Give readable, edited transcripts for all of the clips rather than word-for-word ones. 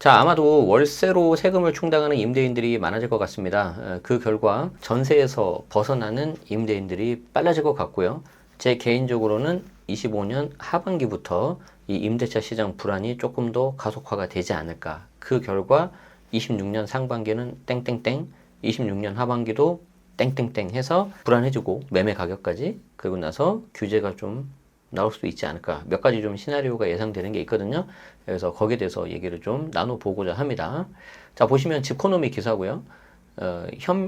자, 아마도 월세로 세금을 충당하는 임대인들이 많아질 것 같습니다. 그 결과 전세에서 벗어나는 임대인들이 빨라질 것 같고요. 제 개인적으로는 25년 하반기부터 이 임대차 시장 불안이 조금 더 가속화가 되지 않을까. 그 결과 26년 상반기는 땡땡땡, 26년 하반기도 땡땡땡 해서 불안해지고 매매 가격까지, 그리고 나서 규제가 좀 나올 수도 있지 않을까. 몇 가지 좀 시나리오가 예상되는 게 있거든요. 그래서 거기에 대해서 얘기를 좀 나눠보고자 합니다. 자, 보시면 집코노미 기사고요.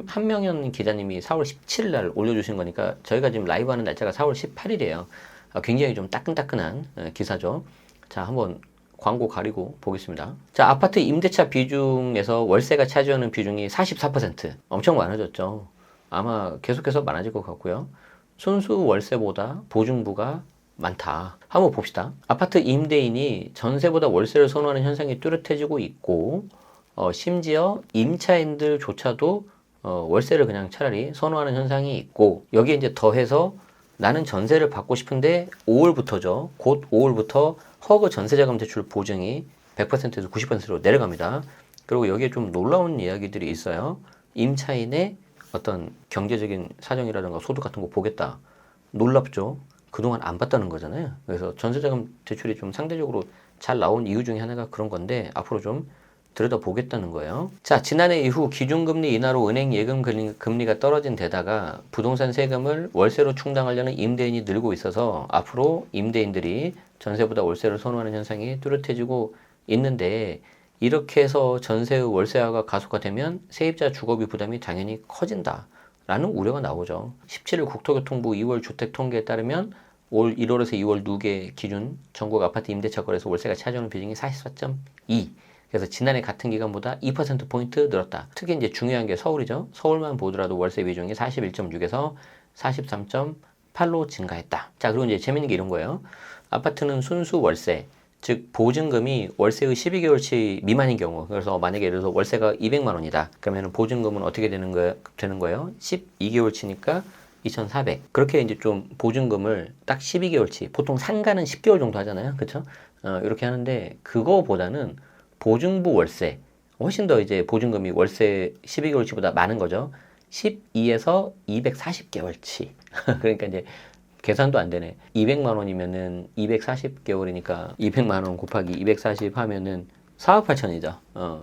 한명현 기자님이 4월 17일 날 올려주신 거니까 저희가 지금 라이브 하는 날짜가 4월 18일이에요. 굉장히 좀 따끈따끈한 기사죠. 자, 한번 광고 가리고 보겠습니다. 자, 아파트 임대차 비중에서 월세가 차지하는 비중이 44%. 엄청 많아졌죠. 아마 계속해서 많아질 것 같고요. 순수 월세보다 보증부가 많다. 한번 봅시다. 아파트 임대인이 전세보다 월세를 선호하는 현상이 뚜렷해지고 있고, 심지어 임차인들조차도 월세를 그냥 차라리 선호하는 현상이 있고, 여기에 이제 더해서 나는 전세를 받고 싶은데 5월부터죠. 곧 5월부터 허그 전세자금 대출 보증이 100%에서 90%로 내려갑니다. 그리고 여기에 좀 놀라운 이야기들이 있어요. 임차인의 어떤 경제적인 사정이라든가 소득 같은 거 보겠다. 놀랍죠? 그동안 안 받다는 거잖아요. 그래서 전세자금 대출이 좀 상대적으로 잘 나온 이유 중에 하나가 그런 건데 앞으로 좀 들여다보겠다는 거예요. 자, 지난해 이후 기준금리 인하로 은행 예금 금리가 떨어진 데다가 부동산 세금을 월세로 충당하려는 임대인이 늘고 있어서 앞으로 임대인들이 전세보다 월세를 선호하는 현상이 뚜렷해지고 있는데, 이렇게 해서 전세의 월세화가 가속화되면 세입자 주거비 부담이 당연히 커진다 라는 우려가 나오죠. 17일 국토교통부 2월 주택 통계에 따르면 올 1월에서 2월 누계 기준 전국 아파트 임대차 거래에서 월세가 차지하는 비중이 44.2. 그래서 지난해 같은 기간보다 2%포인트 늘었다. 특히 이제 중요한 게 서울이죠. 서울만 보더라도 월세 비중이 41.6에서 43.8로 증가했다. 자, 그리고 이제 재밌는 게 이런 거예요. 아파트는 순수 월세, 즉 보증금이 월세의 12개월치 미만인 경우, 그래서 만약에 예를 들어서 월세가 200만 원이다. 그러면 보증금은 어떻게 되는 거예요? 12개월치니까 2,400. 그렇게 이제 좀 보증금을 딱 12개월치, 보통 상가는 10개월 정도 하잖아요. 그렇죠? 이렇게 하는데 그거보다는 보증부 월세, 훨씬 더 이제 보증금이 월세 12개월치보다 많은 거죠. 12에서 240개월치. 그러니까 이제 계산도 안 되네. 200만 원이면은 240개월이니까 200만 원 곱하기 240 하면은 4억 8천이죠.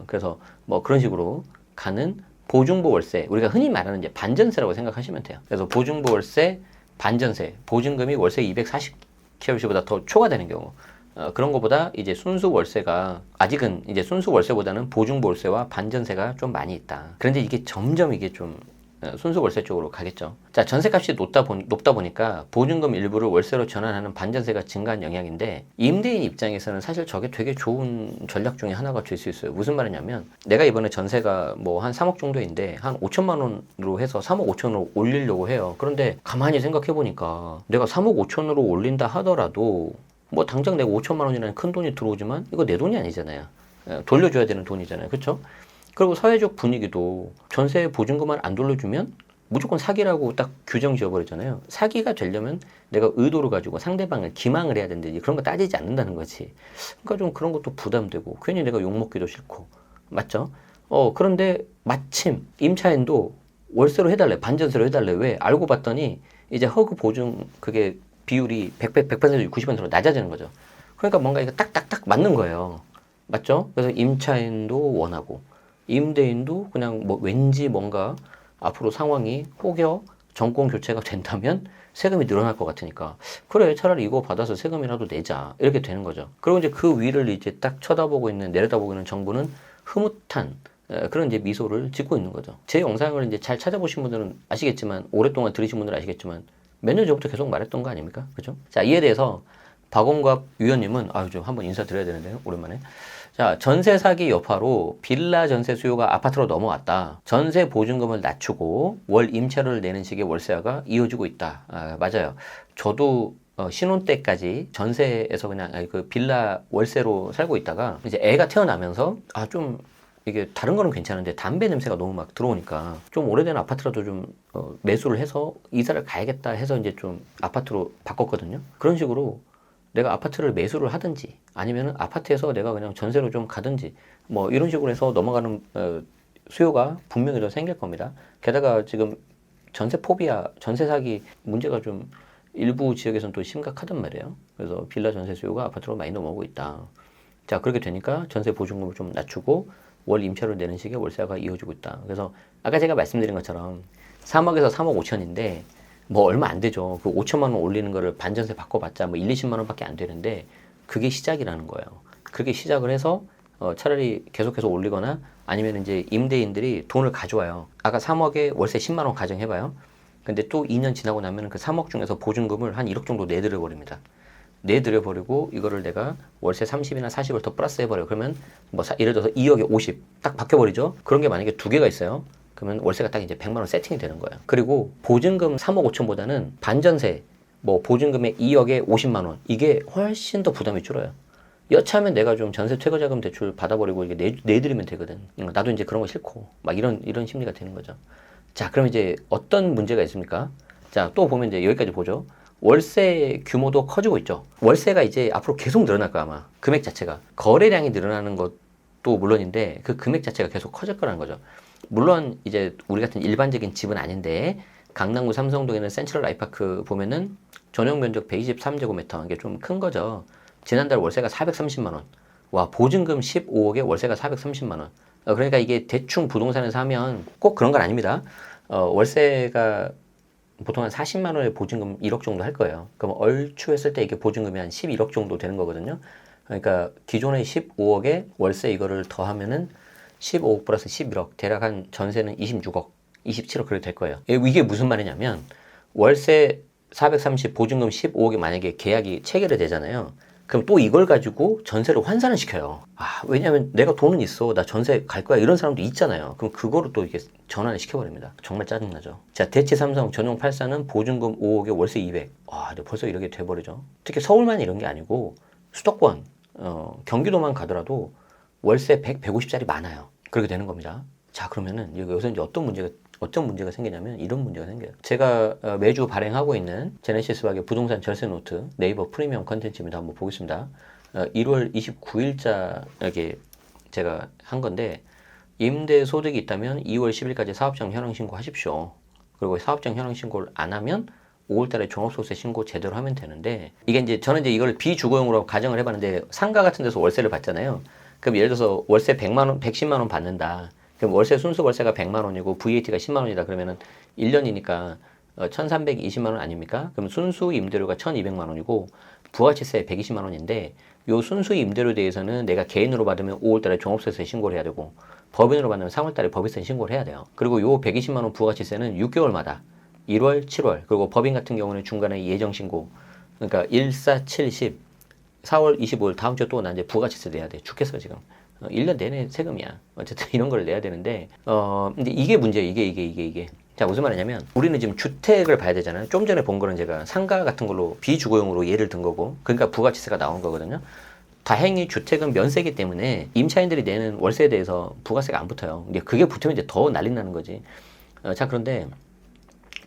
그래서 뭐 그런 식으로 가는 보증부 월세. 우리가 흔히 말하는 이제 반전세라고 생각하시면 돼요. 그래서 보증부 월세, 반전세. 보증금이 월세 240개월치보다 더 초과되는 경우. 그런 것보다 이제 순수 월세가, 아직은 이제 순수 월세보다는 보증부 월세와 반전세가 좀 많이 있다. 그런데 이게 점점 이게 좀 순수 월세 쪽으로 가겠죠. 자, 전세값이 높다 보니까 보증금 일부를 월세로 전환하는 반전세가 증가한 영향인데, 임대인 입장에서는 사실 저게 되게 좋은 전략 중에 하나가 될 수 있어요. 무슨 말이냐면, 내가 이번에 전세가 뭐 한 3억 정도인데 한 5천만 원으로 해서 3억 5천으로 올리려고 해요. 그런데 가만히 생각해 보니까 내가 3억 5천으로 올린다 하더라도 뭐 당장 내가 5천만 원이라는 큰 돈이 들어오지만 이거 내 돈이 아니잖아요. 돌려줘야 되는 돈이잖아요. 그렇죠? 그리고 사회적 분위기도 전세 보증금을 안 돌려주면 무조건 사기라고 딱 규정 지어버리잖아요. 사기가 되려면 내가 의도를 가지고 상대방을 기망을 해야 되는데 그런 거 따지지 않는다는 거지. 그러니까 좀 그런 것도 부담되고 괜히 내가 욕먹기도 싫고. 맞죠? 그런데 마침 임차인도 월세로 해달래, 반전세로 해달래. 왜? 알고 봤더니 이제 허그 보증 그게 비율이 100%, 90%로 낮아지는 거죠. 그러니까 뭔가 이거 딱딱딱 맞는 거예요. 맞죠? 그래서 임차인도 원하고 임대인도 그냥 뭐 왠지 뭔가 앞으로 상황이 혹여 정권 교체가 된다면 세금이 늘어날 것 같으니까 그래, 차라리 이거 받아서 세금이라도 내자, 이렇게 되는 거죠. 그리고 이제 그 위를 이제 딱 쳐다보고 있는, 내려다보고 있는 정부는 흐뭇한 그런 이제 미소를 짓고 있는 거죠. 제 영상을 이제 잘 찾아보신 분들은 아시겠지만, 오랫동안 들으신 분들은 아시겠지만 몇 년 전부터 계속 말했던 거 아닙니까? 그죠? 자, 이에 대해서 박원갑 위원님은 좀 한번 인사드려야 되는데요. 오랜만에. 자, 전세 사기 여파로 빌라 전세 수요가 아파트로 넘어왔다. 전세 보증금을 낮추고 월 임차료를 내는 식의 월세화가 이어지고 있다. 맞아요. 저도 신혼 때까지 전세에서 그냥 그 빌라 월세로 살고 있다가 이제 애가 태어나면서 좀 이게 다른 거는 괜찮은데 담배 냄새가 너무 막 들어오니까 좀 오래된 아파트라도 좀 매수를 해서 이사를 가야겠다 해서 이제 좀 아파트로 바꿨거든요. 그런 식으로 내가 아파트를 매수를 하든지 아니면은 아파트에서 내가 그냥 전세로 좀 가든지 뭐 이런 식으로 해서 넘어가는 수요가 분명히 더 생길 겁니다. 게다가 지금 전세 포비아, 전세 사기 문제가 좀 일부 지역에서는 또 심각하단 말이에요. 그래서 빌라 전세 수요가 아파트로 많이 넘어오고 있다. 자, 그렇게 되니까 전세 보증금을 좀 낮추고 월 임차료 내는 식의 월세가 이어지고 있다. 그래서 아까 제가 말씀드린 것처럼 3억에서 3억 5천인데 뭐 얼마 안 되죠. 그 5천만 원 올리는 거를 반전세 바꿔봤자 뭐 1, 20만 원밖에 안 되는데 그게 시작이라는 거예요. 그렇게 시작을 해서 차라리 계속해서 올리거나 아니면 이제 임대인들이 돈을 가져와요. 아까 3억에 월세 10만 원 가정해봐요. 근데 또 2년 지나고 나면 그 3억 중에서 보증금을 한 1억 정도 내드려 버립니다. 내드려 버리고 이거를 내가 월세 30이나 40을 더 플러스 해버려요. 그러면 뭐 예를 들어서 2억에 50 딱 바뀌어버리죠. 그런 게 만약에 두 개가 있어요. 그러면 월세가 딱 이제 100만 원 세팅이 되는 거예요. 그리고 보증금 3억 5천보다는 반전세 뭐 보증금의 2억에 50만 원 이게 훨씬 더 부담이 줄어요. 여차하면 내가 좀 전세 퇴거자금 대출 받아버리고 이게 내드리면 되거든. 나도 이제 그런 거 싫고 막 이런 심리가 되는 거죠. 자, 그럼 이제 어떤 문제가 있습니까? 자, 또 보면 이제 여기까지 보죠. 월세 규모도 커지고 있죠. 월세가 이제 앞으로 계속 늘어날 거야, 아마. 금액 자체가. 거래량이 늘어나는 것도 물론인데 그 금액 자체가 계속 커질 거라는 거죠. 물론 이제 우리 같은 일반적인 집은 아닌데 강남구 삼성동에 있는 센트럴 아이파크 보면은 전용 면적 123제곱미터 이게 좀 큰 거죠. 지난달 월세가 430만 원. 와, 보증금 15억에 월세가 430만 원. 그러니까 이게 대충 부동산에서 하면 꼭 그런 건 아닙니다. 월세가 보통 한 40만 원의 보증금 1억 정도 할 거예요. 그럼 얼추 했을 때 이게 보증금이 한 11억 정도 되는 거거든요. 그러니까 기존의 15억에 월세 이거를 더하면은 15억 플러스 11억, 대략 한 전세는 26억, 27억 그렇게 될 거예요. 이게 무슨 말이냐면 월세 430, 보증금 15억에 만약에 계약이 체결이 되잖아요. 그럼 또 이걸 가지고 전세를 환산을 시켜요. 왜냐면 내가 돈은 있어. 나 전세 갈 거야. 이런 사람도 있잖아요. 그럼 그거를 또 이렇게 전환을 시켜버립니다. 정말 짜증나죠. 자, 대치 삼성 전용 84는 보증금 5억에 월세 200. 근데 벌써 이렇게 돼버리죠. 특히 서울만 이런 게 아니고 수도권, 경기도만 가더라도 월세 100, 150짜리 많아요. 그렇게 되는 겁니다. 자, 그러면은 여기서 이제 어떤 문제가 생기냐면 이런 문제가 생겨요. 제가 매주 발행하고 있는 제네시스박의 부동산 절세 노트 네이버 프리미엄 컨텐츠입니다. 한번 보겠습니다. 1월 29일자에 제가 한 건데 임대 소득이 있다면 2월 10일까지 사업장 현황 신고하십시오. 그리고 사업장 현황 신고를 안 하면 5월달에 종합소득세 신고 제대로 하면 되는데 이게 이제 저는 이제 이걸 비주거용으로 가정을 해봤는데 상가 같은 데서 월세를 받잖아요. 그럼 예를 들어서 월세 100만 원, 110만 원 받는다. 그럼 월세 순수 월세가 100만 원이고 VAT가 10만 원이다. 그러면은 1년이니까 1,320만 원 아닙니까? 그럼 순수 임대료가 1,200만 원이고 부가치세 120만 원인데 요 순수 임대료에 대해서는 내가 개인으로 받으면 5월달에 종합소득세 신고를 해야 되고 법인으로 받으면 3월달에 법인세 신고를 해야 돼요. 그리고 요 120만 원 부가치세는 6개월마다 1월, 7월 그리고 법인 같은 경우는 중간에 예정 신고 그러니까 1, 4, 7, 10 4월 25일 다음 주에 또 나 이제 부가치세 내야 돼. 죽겠어 지금. 1년 내내 세금이야. 어쨌든 이런 걸 내야 되는데 근데 이게 문제예요. 이게. 자, 무슨 말이냐면 우리는 지금 주택을 봐야 되잖아요. 좀 전에 본 거는 제가 상가 같은 걸로 비주거용으로 예를 든 거고 그러니까 부가치세가 나온 거거든요. 다행히 주택은 면세기 때문에 임차인들이 내는 월세에 대해서 부가세가 안 붙어요. 근데 그게 붙으면 이제 더 난리 나는 거지. 자, 그런데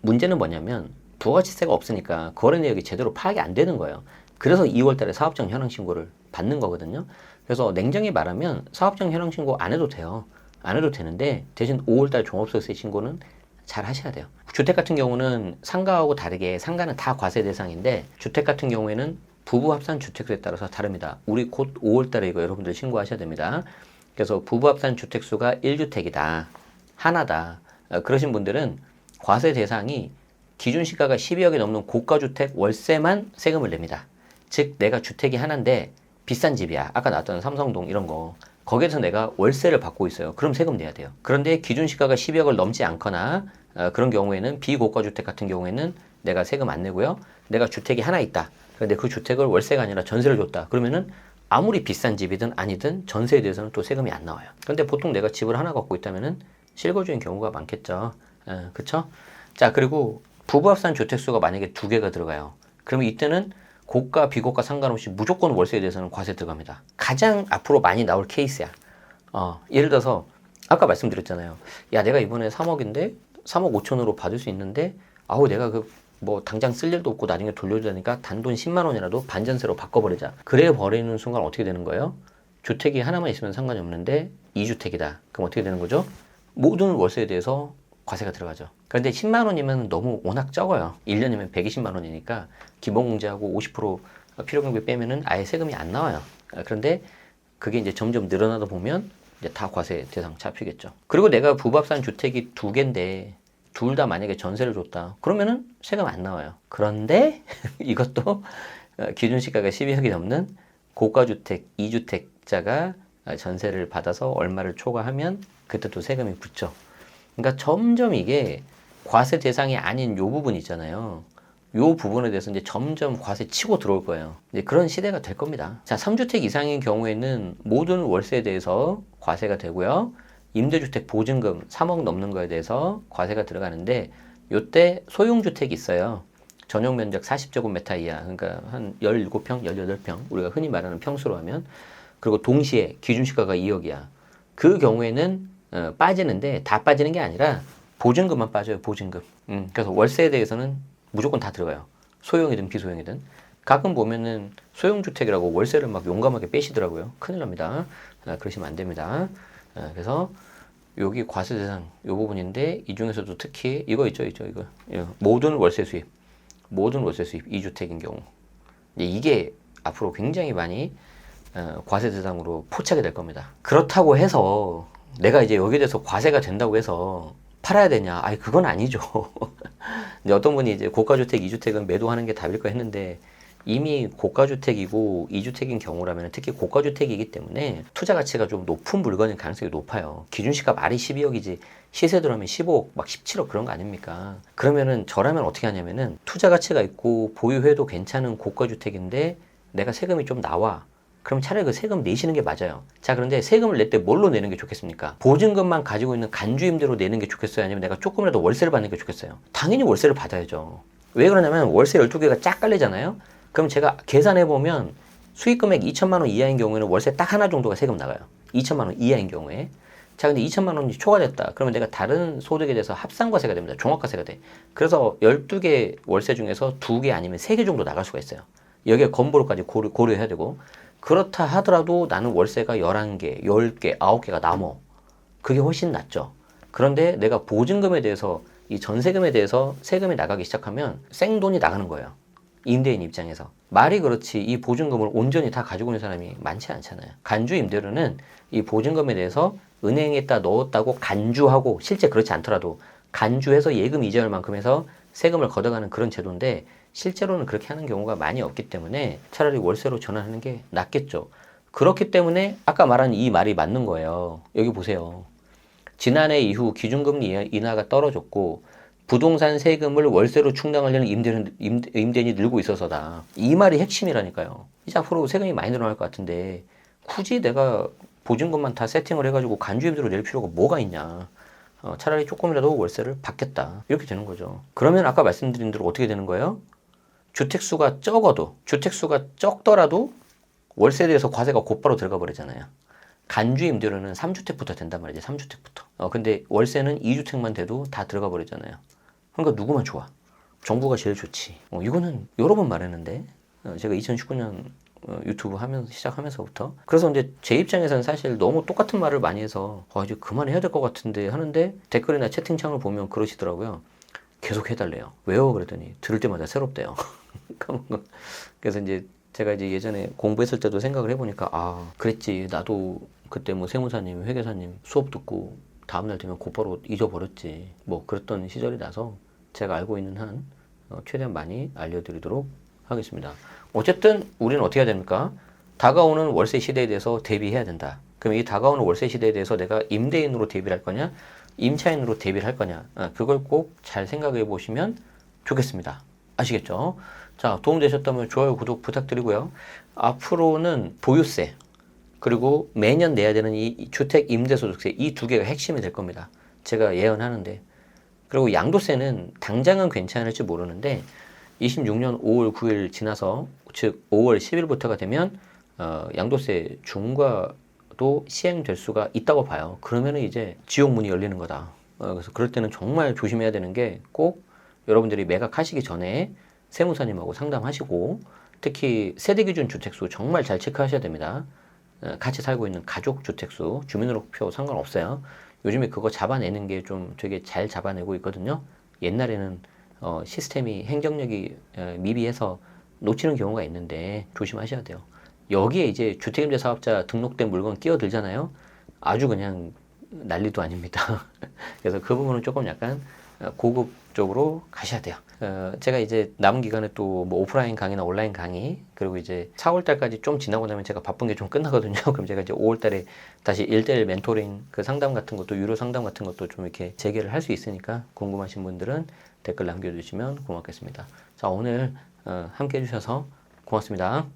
문제는 뭐냐면 부가치세가 없으니까 거래 내역이 제대로 파악이 안 되는 거예요. 그래서 2월달에 사업장 현황 신고를 받는 거거든요. 그래서 냉정히 말하면 사업장 현황 신고 안 해도 돼요. 안 해도 되는데 대신 5월달 종합소득세 신고는 잘 하셔야 돼요. 주택 같은 경우는 상가하고 다르게 상가는 다 과세 대상인데 주택 같은 경우에는 부부 합산 주택수에 따라서 다릅니다. 우리 곧 5월달에 이거 여러분들 신고하셔야 됩니다. 그래서 부부 합산 주택수가 1주택이다. 하나다. 그러신 분들은 과세 대상이 기준 시가가 12억이 넘는 고가주택 월세만 세금을 냅니다. 즉 내가 주택이 하나인데 비싼 집이야. 아까 나왔던 삼성동 이런 거. 거기에서 내가 월세를 받고 있어요. 그럼 세금 내야 돼요. 그런데 기준 시가가 12억을 넘지 않거나 그런 경우에는 비고가주택 같은 경우에는 내가 세금 안 내고요. 내가 주택이 하나 있다. 그런데 그 주택을 월세가 아니라 전세를 줬다. 그러면은 아무리 비싼 집이든 아니든 전세에 대해서는 또 세금이 안 나와요. 그런데 보통 내가 집을 하나 갖고 있다면은 실거주인 경우가 많겠죠. 그쵸? 자, 그리고 부부합산 주택수가 만약에 2개가 들어가요. 그러면 이때는 고가, 비고가 상관없이 무조건 월세에 대해서는 과세 들어갑니다. 가장 앞으로 많이 나올 케이스야. 예를 들어서 아까 말씀드렸잖아요. 야, 내가 이번에 3억인데 3억 5천으로 받을 수 있는데 내가 그 뭐 당장 쓸 일도 없고 나중에 돌려줘야 되니까 단돈 10만 원이라도 반전세로 바꿔버리자. 그래 버리는 순간 어떻게 되는 거예요? 주택이 하나만 있으면 상관이 없는데 2주택이다. 그럼 어떻게 되는 거죠? 모든 월세에 대해서 과세가 들어가죠. 그런데 10만 원이면 너무 워낙 적어요. 1년이면 120만 원이니까 기본공제하고 50% 필요경비 빼면은 아예 세금이 안 나와요. 그런데 그게 이제 점점 늘어나다 보면 이제 다 과세 대상 잡히겠죠. 그리고 내가 부합산 주택이 2개인데 둘 다 만약에 전세를 줬다. 그러면은 세금 안 나와요. 그런데 이것도 기준시가가 12억이 넘는 고가주택 2주택자가 전세를 받아서 얼마를 초과하면 그때 또 세금이 붙죠. 그러니까 점점 이게 과세 대상이 아닌 요 부분 있잖아요. 요 부분에 대해서 이제 점점 과세 치고 들어올 거예요. 이제 그런 시대가 될 겁니다. 자, 3주택 이상인 경우에는 모든 월세에 대해서 과세가 되고요. 임대주택 보증금 3억 넘는 거에 대해서 과세가 들어가는데 요때 소형주택이 있어요. 전용 면적 40제곱미터 이하, 그러니까 한 17평, 18평, 우리가 흔히 말하는 평수로 하면, 그리고 동시에 기준시가가 2억이야. 그 경우에는 빠지는데 다 빠지는 게 아니라 보증금만 빠져요. 보증금. 그래서 월세에 대해서는 무조건 다 들어가요. 소형이든 비소형이든. 가끔 보면은 소형주택이라고 월세를 막 용감하게 빼시더라고요. 큰일 납니다. 그러시면 안 됩니다. 그래서 여기 과세 대상 요 부분인데 이 중에서도 특히 이거 있죠. 이거. 모든 월세 수입. 모든 월세 수입 2주택인 경우. 이게 앞으로 굉장히 많이 과세 대상으로 포착이 될 겁니다. 그렇다고 해서 내가 이제 여기에 대해서 과세가 된다고 해서 팔아야 되냐? 아니, 그건 아니죠. 근데 어떤 분이 이제 고가주택 2주택은 매도하는 게 답일까 했는데 이미 고가주택이고 2주택인 경우라면 특히 고가주택이기 때문에 투자 가치가 좀 높은 물건일 가능성이 높아요. 기준시가 말이 12억이지 시세 들어가면 15억, 막 17억 그런 거 아닙니까? 그러면은 저라면 어떻게 하냐면은 투자 가치가 있고 보유해도 괜찮은 고가주택인데 내가 세금이 좀 나와. 그럼 차라리 그 세금 내시는 게 맞아요. 자, 그런데 세금을 낼 때 뭘로 내는 게 좋겠습니까? 보증금만 가지고 있는 간주임대로 내는 게 좋겠어요? 아니면 내가 조금이라도 월세를 받는 게 좋겠어요? 당연히 월세를 받아야죠. 왜 그러냐면 월세 12개가 쫙 깔리잖아요? 그럼 제가 계산해보면 수익 금액 2천만 원 이하인 경우에는 월세 딱 하나 정도가 세금 나가요. 2천만 원 이하인 경우에. 자, 근데 2천만 원이 초과됐다. 그러면 내가 다른 소득에 대해서 합산과세가 됩니다. 종합과세가 돼. 그래서 12개 월세 중에서 2개 아니면 3개 정도 나갈 수가 있어요. 여기에 건보료까지 고려해야 되고. 그렇다 하더라도 나는 월세가 11개, 10개, 9개가 남어. 그게 훨씬 낫죠. 그런데 내가 보증금에 대해서 이 전세금에 대해서 세금이 나가기 시작하면 생돈이 나가는 거예요. 임대인 입장에서. 말이 그렇지 이 보증금을 온전히 다 가지고 있는 사람이 많지 않잖아요. 간주 임대료는 이 보증금에 대해서 은행에다 넣었다고 간주하고 실제 그렇지 않더라도 간주해서 예금 이자율 만큼 해서 세금을 걷어가는 그런 제도인데 실제로는 그렇게 하는 경우가 많이 없기 때문에 차라리 월세로 전환하는 게 낫겠죠. 그렇기 때문에 아까 말한 이 말이 맞는 거예요. 여기 보세요. 지난해 이후 기준금리 인하가 떨어졌고 부동산 세금을 월세로 충당하려는 임대인이 늘고 있어서다. 이 말이 핵심이라니까요. 이제 앞으로 세금이 많이 늘어날 것 같은데 굳이 내가 보증금만 다 세팅을 해가지고 간주임대로 낼 필요가 뭐가 있냐. 차라리 조금이라도 월세를 받겠다. 이렇게 되는 거죠. 그러면 아까 말씀드린 대로 어떻게 되는 거예요? 주택수가 적더라도 월세에 대해서 과세가 곧바로 들어가 버리잖아요. 간주임대료는 3주택부터 된단 말이지. 3주택부터. 근데 월세는 2주택만 돼도 다 들어가 버리잖아요. 그러니까 누구만 좋아? 정부가 제일 좋지. 이거는 여러 번 말했는데 제가 2019년 유튜브 시작하면서부터. 그래서 이제 제 입장에서는 사실 너무 똑같은 말을 많이 해서 이제 그만해야 될 것 같은데 하는데 댓글이나 채팅창을 보면 그러시더라고요. 계속 해달래요. 왜요? 그랬더니 들을 때마다 새롭대요. 그래서 이제 제가 이제 예전에 공부했을 때도 생각을 해보니까 그랬지. 나도 그때 뭐 세무사님, 회계사님 수업 듣고 다음날 되면 곧바로 잊어버렸지. 뭐 그랬던 시절이 나서 제가 알고 있는 한 최대한 많이 알려드리도록 하겠습니다. 어쨌든 우리는 어떻게 해야 됩니까? 다가오는 월세 시대에 대해서 대비해야 된다. 그럼 이 다가오는 월세 시대에 대해서 내가 임대인으로 대비를 할 거냐? 임차인으로 대비를 할 거냐? 그걸 꼭 잘 생각해 보시면 좋겠습니다. 아시겠죠? 자, 도움되셨다면 좋아요, 구독 부탁드리고요. 앞으로는 보유세, 그리고 매년 내야 되는 이 주택 임대소득세 이 2개가 핵심이 될 겁니다. 제가 예언하는데. 그리고 양도세는 당장은 괜찮을지 모르는데 26년 5월 9일 지나서 즉 5월 10일부터가 되면 양도세 중과도 시행될 수가 있다고 봐요. 그러면은 이제 지옥 문이 열리는 거다. 그래서 그럴 때는 정말 조심해야 되는 게 꼭 여러분들이 매각하시기 전에 세무사님하고 상담하시고 특히 세대기준 주택수 정말 잘 체크하셔야 됩니다. 같이 살고 있는 가족 주택수, 주민등록표 상관없어요. 요즘에 그거 잡아내는 게 좀 되게 잘 잡아내고 있거든요. 옛날에는 시스템이 행정력이 미비해서 놓치는 경우가 있는데 조심하셔야 돼요. 여기에 이제 주택임대사업자 등록된 물건 끼어들잖아요. 아주 그냥 난리도 아닙니다. 그래서 그 부분은 조금 약간 고급적으로 가셔야 돼요. 제가 이제 남은 기간에 또 뭐 오프라인 강의나 온라인 강의, 그리고 이제 4월 달까지 좀 지나고 나면 제가 바쁜 게 좀 끝나거든요. 그럼 제가 이제 5월 달에 다시 1대1 멘토링 그 상담 같은 것도, 유료 상담 같은 것도 좀 이렇게 재개를 할 수 있으니까 궁금하신 분들은 댓글 남겨주시면 고맙겠습니다. 자, 오늘 함께 해주셔서 고맙습니다.